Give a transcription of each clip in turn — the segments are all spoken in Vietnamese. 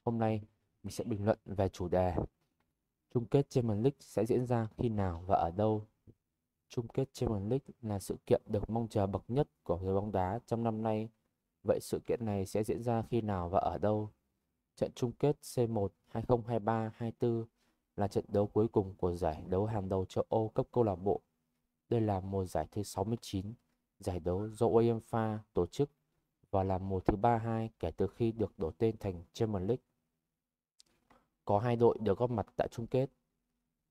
Hôm nay mình sẽ bình luận về chủ đề chung kết Champions League sẽ diễn ra khi nào và ở đâu. Chung kết Champions League là sự kiện được mong chờ bậc nhất của giới bóng đá trong năm nay. Vậy sự kiện này sẽ diễn ra khi nào và ở đâu? Trận chung kết C1 2023-24 là trận đấu cuối cùng của giải đấu hàng đầu châu Âu cấp câu lạc bộ. Đây là mùa giải thứ 69, giải đấu do UEFA tổ chức và là mùa thứ 32 kể từ khi được đổi tên thành Champions League. Có hai đội được góp mặt tại chung kết.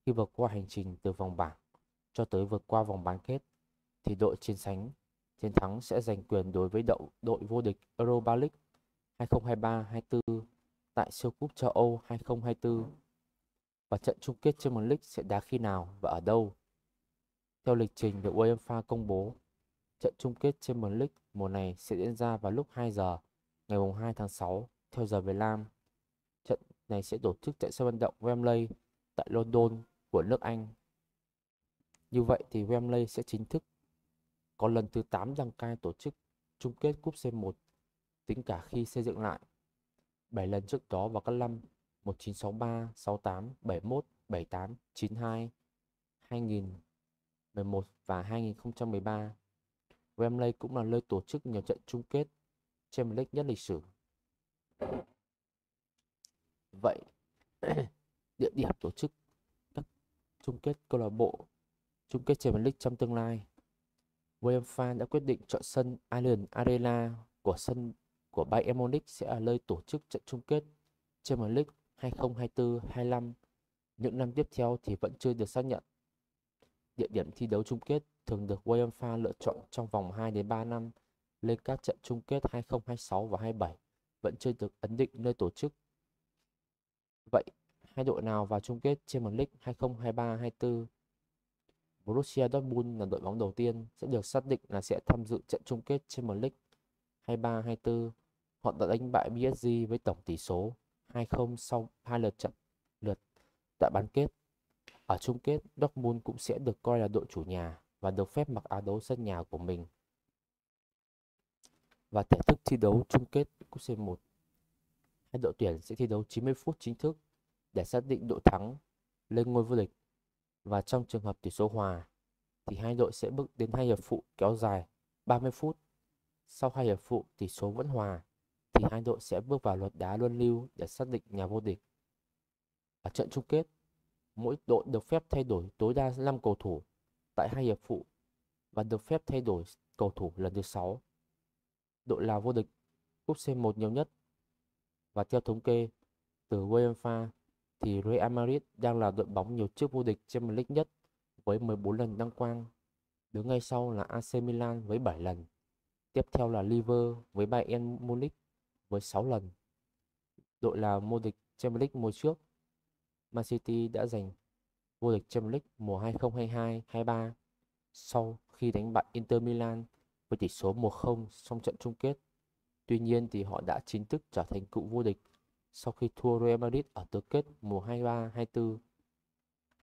Khi vượt qua hành trình từ vòng bảng cho tới vượt qua vòng bán kết, thì đội chiến thắng sẽ giành quyền đối với đội vô địch Europa League 2023-24 tại siêu cúp châu Âu 2024. Và trận chung kết Champions League sẽ đá khi nào và ở đâu? Theo lịch trình được UEFA công bố, trận chung kết Champions League mùa này sẽ diễn ra vào lúc 2 giờ ngày 2 tháng 6 theo giờ Việt Nam. Trận này sẽ tổ chức tại sân vận động Wembley tại London của nước Anh. Như vậy thì Wembley sẽ chính thức có lần thứ 8 đăng cai tổ chức chung kết cúp C1 tính cả khi xây dựng lại. 7 lần trước đó vào các năm 1963, 68, 71, 78, 92, 2011 và 2013. Wembley cũng là nơi tổ chức nhiều trận chung kết Champions League nhất lịch sử. Vậy địa điểm tổ chức các chung kết câu lạc bộ chung kết Champions League trong tương lai. UEFA đã quyết định chọn sân Allianz Arena của Bayern Munich sẽ là nơi tổ chức trận chung kết Champions League 2024-25. Những năm tiếp theo thì vẫn chưa được xác nhận. Địa điểm thi đấu chung kết thường được UEFA lựa chọn trong vòng 2 đến 3 năm lên các trận chung kết 2026 và 27 vẫn chưa được ấn định nơi tổ chức. Vậy, hai đội nào vào chung kết Champions League 2023-24? Borussia Dortmund là đội bóng đầu tiên sẽ được xác định là sẽ tham dự trận chung kết Champions League 23-24. Họ đã đánh bại PSG với tổng tỷ số 2-0 sau hai lượt tại bán kết. Ở chung kết, Dortmund cũng sẽ được coi là đội chủ nhà và được phép mặc áo đấu sân nhà của mình. Và thể thức thi đấu chung kết cúp C1. Hai đội tuyển sẽ thi đấu 90 phút chính thức để xác định đội thắng lên ngôi vô địch. Và trong trường hợp tỷ số hòa thì hai đội sẽ bước đến hai hiệp phụ kéo dài 30 phút. Sau hai hiệp phụ tỷ số vẫn hòa thì hai đội sẽ bước vào lượt đá luân lưu để xác định nhà vô địch. Ở trận chung kết, mỗi đội được phép thay đổi tối đa 5 cầu thủ tại hai hiệp phụ và được phép thay đổi cầu thủ lần thứ 6. Đội nào vô địch cúp C1 nhiều nhất? Và theo thống kê từ UEFA thì Real Madrid đang là đội bóng nhiều chức vô địch Champions League nhất với 14 lần đăng quang. Đứng ngay sau là AC Milan với 7 lần. Tiếp theo là Liverpool với Bayern Munich với 6 lần. Đội là vô địch Champions League mùa trước. Man City đã giành vô địch Champions League mùa 2022-23 sau khi đánh bại Inter Milan với tỷ số 1-0 trong trận chung kết. Tuy nhiên thì họ đã chính thức trở thành cựu vô địch sau khi thua Real Madrid ở tứ kết mùa 23-24.